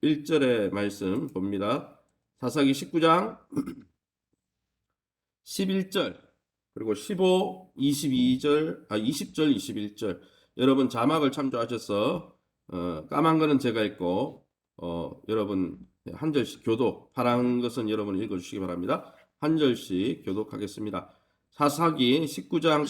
11절의 말씀 봅니다. 사사기 19장 11절 그리고 15, 22절, 20절, 21절. 여러분 자막을 참조하셔서 까만 거는 제가 읽고 여러분 한 절씩 교독, 파란 것은 여러분 읽어주시기 바랍니다. 한 절씩 교독하겠습니다. 사사기 19장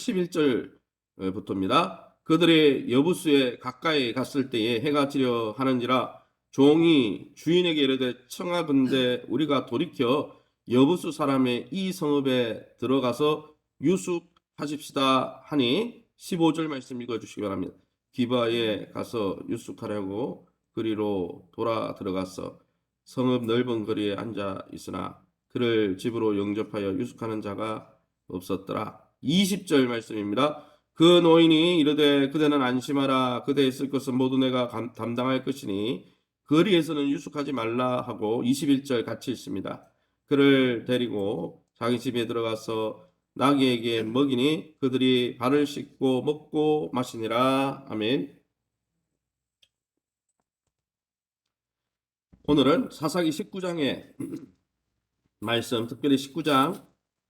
11절부터입니다. 그들이 여부수에 가까이 갔을 때에 해가 지려 하는지라 종이 주인에게 이르되 청하건대 우리가 돌이켜 여부수 사람의 이 성읍에 들어가서 유숙하십시다 하니 15절 말씀 읽어주시기 바랍니다. 기바에 가서 유숙하려고 그리로 돌아 들어가서 성읍 넓은 거리에 앉아 있으나 그를 집으로 영접하여 유숙하는 자가 없었더라. 20절 말씀입니다. 그 노인이 이르되 그대는 안심하라. 그대 있을 것은 모두 내가 담당할 것이니 거리에서는 유숙하지 말라 하고 21절 같이 있습니다. 그를 데리고 자기 집에 들어가서 나귀에게 먹이니 그들이 발을 씻고 먹고 마시니라. 아멘. 오늘은 사사기 19장의 말씀, 특별히 19장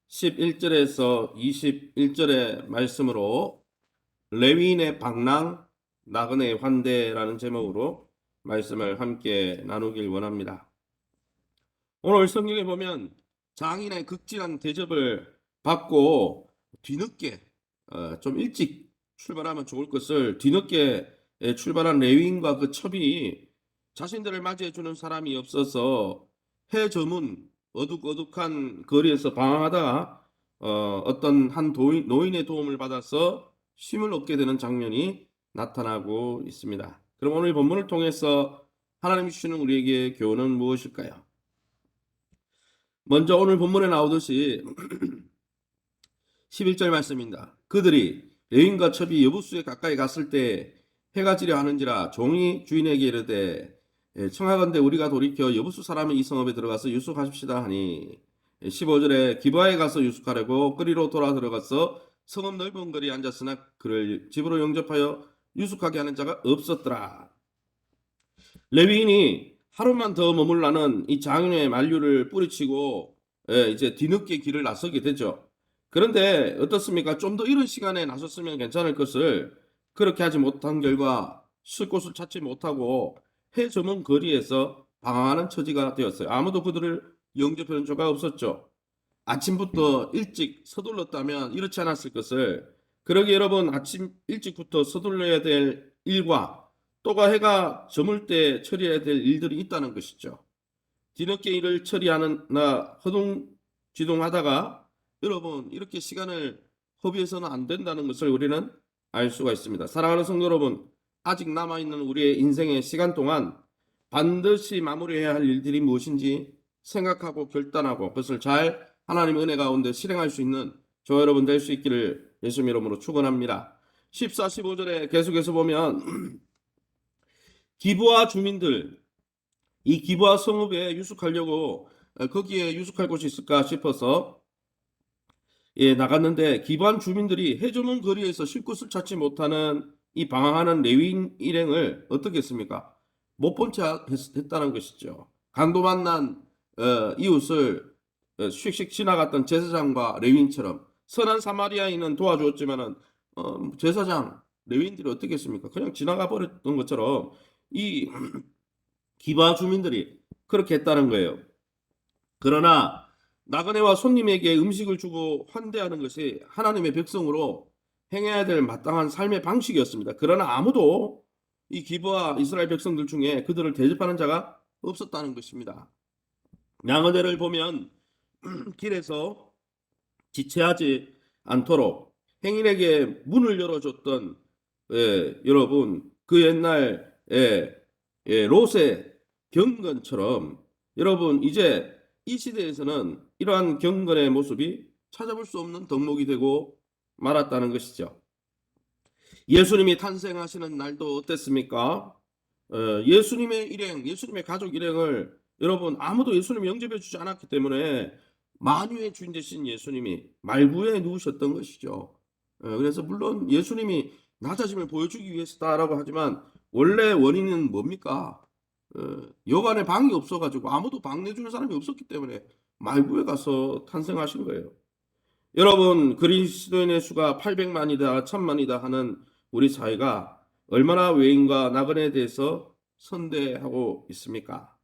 11절에서 21절의 말씀으로 레위인의 방랑, 나그네의 환대라는 제목으로 말씀을 함께 나누길 원합니다. 오늘 성경에 보면 장인의 극진한 대접을 받고 뒤늦게 좀 일찍 출발하면 좋을 것을 뒤늦게 출발한 레위인과 그 첩이 자신들을 맞이해 주는 사람이 없어서 해 저문 어둑어둑한 거리에서 방황하다가 어떤 한 노인의 도움을 받아서 쉼을 얻게 되는 장면이 나타나고 있습니다. 그럼 오늘 본문을 통해서 하나님이 주시는 우리에게 교훈은 무엇일까요? 먼저 오늘 본문에 나오듯이 11절 말씀입니다. 그들이 레위인과 첩이 여부수에 가까이 갔을 때 해가 지려 하는지라 종이 주인에게 이르되 청하건대 우리가 돌이켜 여부수 사람의 이 성읍에 들어가서 유숙하십시다 하니 15절에 기바에 가서 유숙하려고 거리로 돌아 들어가서 성읍 넓은 거리에 앉았으나 그를 집으로 영접하여 유숙하게 하는 자가 없었더라. 레위인이 하루만 더 머물라는 이 장인의 만류를 뿌리치고 이제 뒤늦게 길을 나서게 되죠. 그런데 어떻습니까? 좀 더 이른 시간에 나섰으면 괜찮을 것을 그렇게 하지 못한 결과 쉴 곳을 찾지 못하고 해 저문 거리에서 방황하는 처지가 되었어요. 아무도 그들을 영접하는 자가 없었죠. 아침부터 일찍 서둘렀다면 이렇지 않았을 것을, 그러게 여러분 아침 일찍부터 서둘러야 될 일과 또가 해가 저물 때 처리해야 될 일들이 있다는 것이죠. 뒤늦게 일을 처리하나 허둥지둥하다가 여러분 이렇게 시간을 허비해서는 안 된다는 것을 우리는 알 수가 있습니다. 사랑하는 성도 여러분, 아직 남아있는 우리의 인생의 시간 동안 반드시 마무리해야 할 일들이 무엇인지 생각하고 결단하고 그것을 잘 하나님의 은혜 가운데 실행할 수 있는 저 여러분 될 수 있기를 예수님 이름으로 축원합니다. 14, 15절에 계속해서 보면 기브아 주민들, 이 기브아 성읍에 유숙하려고 거기에 유숙할 곳이 있을까 싶어서 나갔는데 기브아 주민들이 해저문 거리에서 쉴 곳을 찾지 못하는 이 방황하는 레위인 일행을 어떻게 했습니까? 못 본 채 했다는 것이죠. 강도 만난 이웃을 휙휙 지나갔던 제사장과 레위인처럼 선한 사마리아인은 도와주었지만은 제사장 레위인들이 어떻게 했습니까? 그냥 지나가 버렸던 것처럼 이 기브아 주민들이 그렇게 했다는 거예요. 그러나 나그네와 손님에게 음식을 주고 환대하는 것이 하나님의 백성으로 행해야 될 마땅한 삶의 방식이었습니다. 그러나 아무도 이 기브아 이스라엘 백성들 중에 그들을 대접하는 자가 없었다는 것입니다. 나그네를 보면 길에서 지체하지 않도록 행인에게 문을 열어줬던 여러분 그 옛날 롯의 경건처럼 여러분 이제 이 시대에서는 이러한 경건의 모습이 찾아볼 수 없는 덕목이 되고 말았다는 것이죠. 예수님이 탄생하시는 날도 어땠습니까? 예수님의 일행, 예수님의 가족 일행을 여러분 아무도 예수님 영접해 주지 않았기 때문에 만유의 주인 되신 예수님이 말구에 누우셨던 것이죠. 그래서 물론 예수님이 낮아짐을 보여주기 위해서다라고 하지만 원래 원인은 뭡니까? 여관에 방이 없어가지고 아무도 방 내주는 사람이 없었기 때문에 말구에 가서 탄생하신 거예요. 여러분, 그리스도인의 수가 800만이다, 1000만이다 하는 우리 사회가 얼마나 외인과 나그네에 대해서 선대하고 있습니까?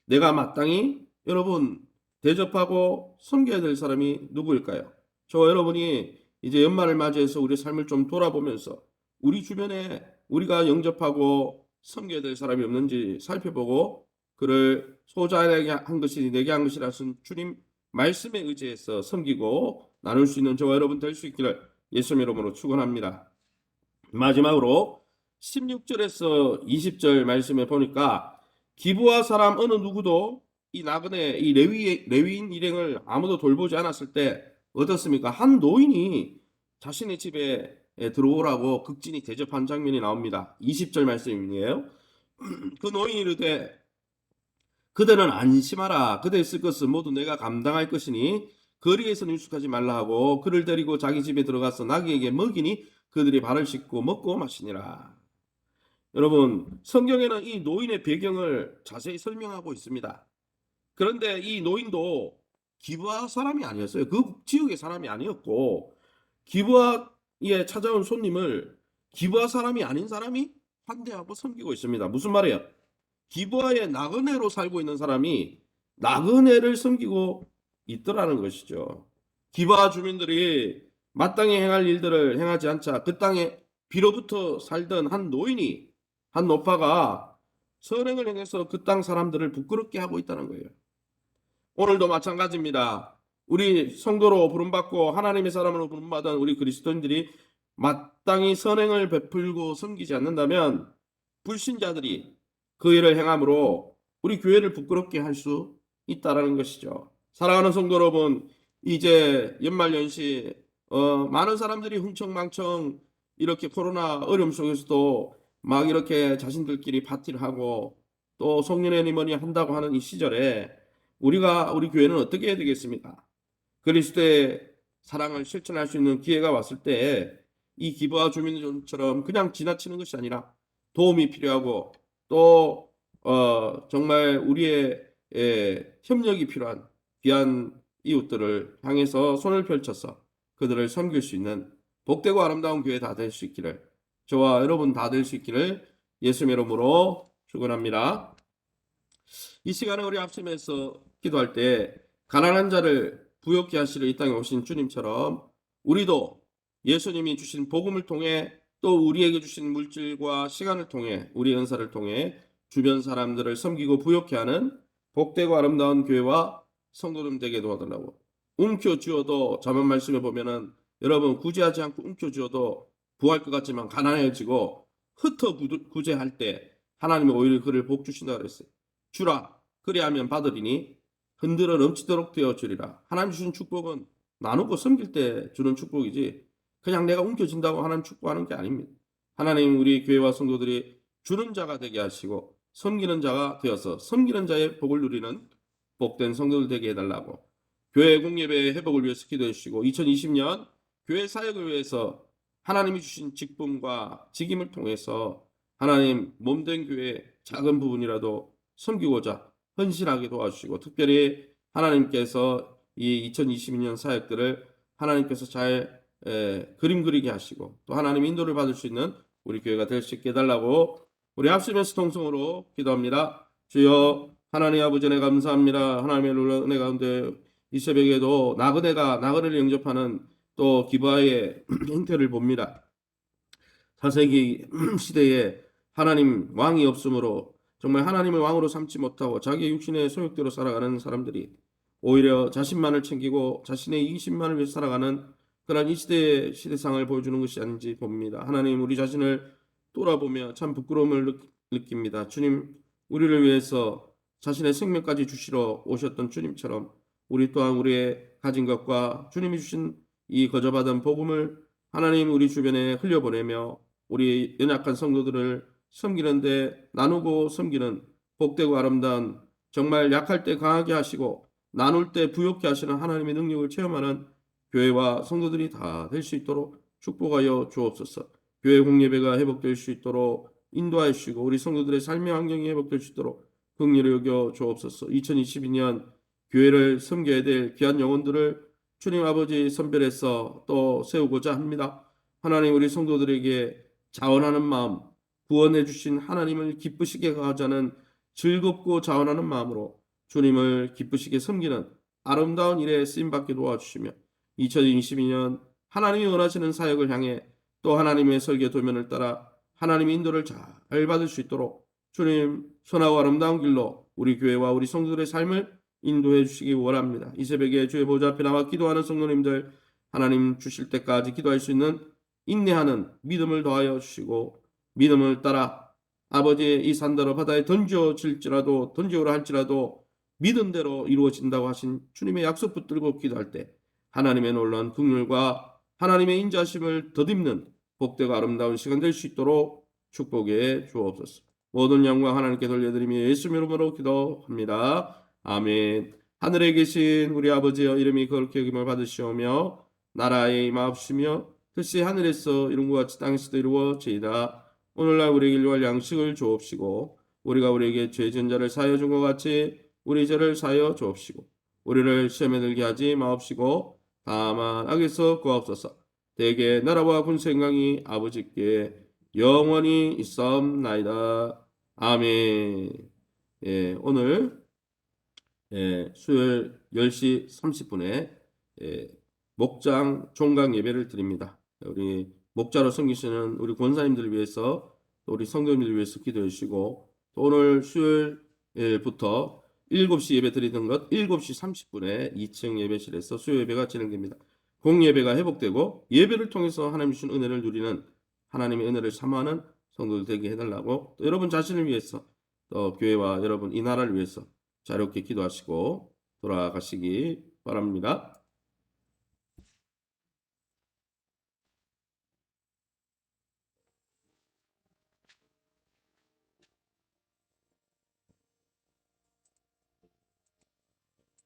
내가 마땅히 여러분 대접하고 섬겨야 될 사람이 누구일까요? 저와 여러분이 이제 연말을 맞이해서 우리 삶을 좀 돌아보면서 우리 주변에 우리가 영접하고 섬겨야 될 사람이 없는지 살펴보고 그를 소자에게 한 것이 내게 한 것이라 하신 주님 말씀에 의지해서 섬기고 나눌 수 있는 저와 여러분 될 수 있기를 예수님 이름으로 축원합니다. 마지막으로 16절에서 20절 말씀에 보니까 기부한 사람 어느 누구도 이 나그네 이 레위인 일행을 아무도 돌보지 않았을 때 어떻습니까? 한 노인이 자신의 집에 들어오라고 극진히 대접한 장면이 나옵니다. 20절 말씀이에요. 그 노인이 이르되 그대는 안심하라. 그대 쓸 것은 모두 내가 감당할 것이니 거리에서 일숙하지 말라 하고 그를 데리고 자기 집에 들어가서 나귀에게 먹이니 그들이 발을 씻고 먹고 마시니라. 여러분, 성경에는 이 노인의 배경을 자세히 설명하고 있습니다. 그런데 이 노인도 기브아 사람이 아니었어요. 그 지역의 사람이 아니었고 기브아에 찾아온 손님을 기브아 사람이 아닌 사람이 환대하고 섬기고 있습니다. 무슨 말이에요? 기브아의 나그네로 살고 있는 사람이 나그네를 섬기고 있더라는 것이죠. 기브아 주민들이 마땅히 행할 일들을 행하지 않자 그 땅에 비로부터 살던 한 노인이 한 노파가 선행을 행해서 그 땅 사람들을 부끄럽게 하고 있다는 거예요. 오늘도 마찬가지입니다. 우리 성도로 부름받고 하나님의 사람으로 부름받은 우리 그리스도인들이 마땅히 선행을 베풀고 섬기지 않는다면 불신자들이 그 일을 행함으로 우리 교회를 부끄럽게 할 수 있다라는 것이죠. 사랑하는 성도 여러분, 이제 연말연시 많은 사람들이 흥청망청 이렇게 코로나 어려움 속에서도 막 이렇게 자신들끼리 파티를 하고 또 송년회 뭐니 한다고 하는 이 시절에 우리 교회는 어떻게 해야 되겠습니까? 그리스도의 사랑을 실천할 수 있는 기회가 왔을 때 이 기브아 주민들처럼 그냥 지나치는 것이 아니라 도움이 필요하고 또 정말 우리의 협력이 필요한 귀한 이웃들을 향해서 손을 펼쳐서 그들을 섬길 수 있는 복되고 아름다운 교회 다 될 수 있기를 저와 여러분 다 될 수 있기를 예수님의 이름으로 축원합니다. 이 시간에 우리 앞심에서 기도할 때 가난한 자를 부욕케 하시려 이 땅에 오신 주님처럼 우리도 예수님이 주신 복음을 통해 또 우리에게 주신 물질과 시간을 통해 우리 은사를 통해 주변 사람들을 섬기고 부욕케 하는 복되고 아름다운 교회와 성도들 되게 도와달라고 움켜쥐어도 자만 말씀에 보면은 여러분 구제하지 않고 움켜쥐어도 부할 것 같지만 가난해지고 흩어 구제할 때 하나님이 오히려 그를 복 주신다 그랬어요. 주라 그리하면 받으리니 흔들어 넘치도록 되어 주리라. 하나님 주신 축복은 나누고 섬길 때 주는 축복이지 그냥 내가 움켜진다고 하나님 축복하는 게 아닙니다. 하나님 우리 교회와 성도들이 주는 자가 되게 하시고 섬기는 자가 되어서 섬기는 자의 복을 누리는 복된 성도들 되게 해달라고 교회 공예배의 회복을 위해서 기도해 주시고 2020년 교회 사역을 위해서 하나님이 주신 직분과 직임을 통해서 하나님 몸된 교회 작은 부분이라도 섬기고자 헌신하게 도와주시고 특별히 하나님께서 이 2022년 사역들을 하나님께서 잘 그림 그리게 하시고 또 하나님 인도를 받을 수 있는 우리 교회가 될 수 있게 해달라고 우리 합심해서 통성으로 기도합니다. 주여 하나님 아버지 은혜 감사합니다. 하나님의 놀라운 은혜 가운데 이 새벽에도 나그네를 영접하는 또 기브아의 행태를 봅니다. 4세기 시대에 하나님 왕이 없으므로 정말 하나님을 왕으로 삼지 못하고 자기 육신의 소욕대로 살아가는 사람들이 오히려 자신만을 챙기고 자신의 이기심만을 위해서 살아가는 그런 이 시대의 시대상을 보여주는 것이 아닌지 봅니다. 하나님 우리 자신을 돌아보며 참 부끄러움을 느낍니다. 주님 우리를 위해서 자신의 생명까지 주시러 오셨던 주님처럼 우리 또한 우리의 가진 것과 주님이 주신 이 거저받은 복음을 하나님 우리 주변에 흘려보내며 우리 연약한 성도들을 섬기는데 나누고 섬기는 복되고 아름다운 정말 약할 때 강하게 하시고 나눌 때 부욕케 하시는 하나님의 능력을 체험하는 교회와 성도들이 다 될 수 있도록 축복하여 주옵소서. 교회 공예배가 회복될 수 있도록 인도하여 주시고 우리 성도들의 삶의 환경이 회복될 수 있도록 긍휼히 여겨 주옵소서. 2022년 교회를 섬겨야 될 귀한 영혼들을 주님 아버지 선별해서 또 세우고자 합니다. 하나님 우리 성도들에게 자원하는 마음, 구원해 주신 하나님을 기쁘시게 하자는 즐겁고 자원하는 마음으로 주님을 기쁘시게 섬기는 아름다운 일에 쓰임받게 도와주시며 2022년 하나님이 원하시는 사역을 향해 또 하나님의 설계 도면을 따라 하나님의 인도를 잘 받을 수 있도록 주님 선하고 아름다운 길로 우리 교회와 우리 성도들의 삶을 인도해 주시기 원합니다. 이 새벽에 주의 보좌 앞에 나와 기도하는 성도님들 하나님 주실 때까지 기도할 수 있는 인내하는 믿음을 더하여 주시고 믿음을 따라 아버지의 이 산더러 바다에 던져질지라도 던져오라 할지라도 믿음대로 이루어진다고 하신 주님의 약속 붙들고 기도할 때 하나님의 놀라운 긍휼과 하나님의 인자심을 덧입는 복되고 아름다운 시간 될 수 있도록 축복해 주옵소서. 모든 영광 하나님께 돌려드리며 예수 이름으로 기도합니다. 아멘. 하늘에 계신 우리 아버지여 이름이 거룩히 여김을 받으시오며 나라에 임하옵시며 뜻이 하늘에서 이룬 것 같이 땅에서도 이루어지이다. 오늘날 우리에게 일용할 양식을 주옵시고 우리가 우리에게 죄 지은 자를 사하여 준 것 같이 우리 죄를 사하여 주옵시고 우리를 시험에 들게 하지 마옵시고 다만 악에서 구하옵소서. 대개 나라와 군수 영광이 아버지께 영원히 있사옵나이다. 아멘. 오늘 수요일 10시 30분에 목장 종강 예배를 드립니다. 우리 목자로 섬기시는 우리 권사님들을 위해서 또 우리 성도님들을 위해서 기도해 주시고 또 오늘 수요일부터 7시 예배 드리던 것 7시 30분에 2층 예배실에서 수요 예배가 진행됩니다. 공예배가 회복되고 예배를 통해서 하나님 주신 은혜를 누리는 하나님의 은혜를 사모하는 성도들 되게 해달라고 또 여러분 자신을 위해서 또 교회와 여러분 이 나라를 위해서 자유롭게 기도하시고 돌아가시기 바랍니다.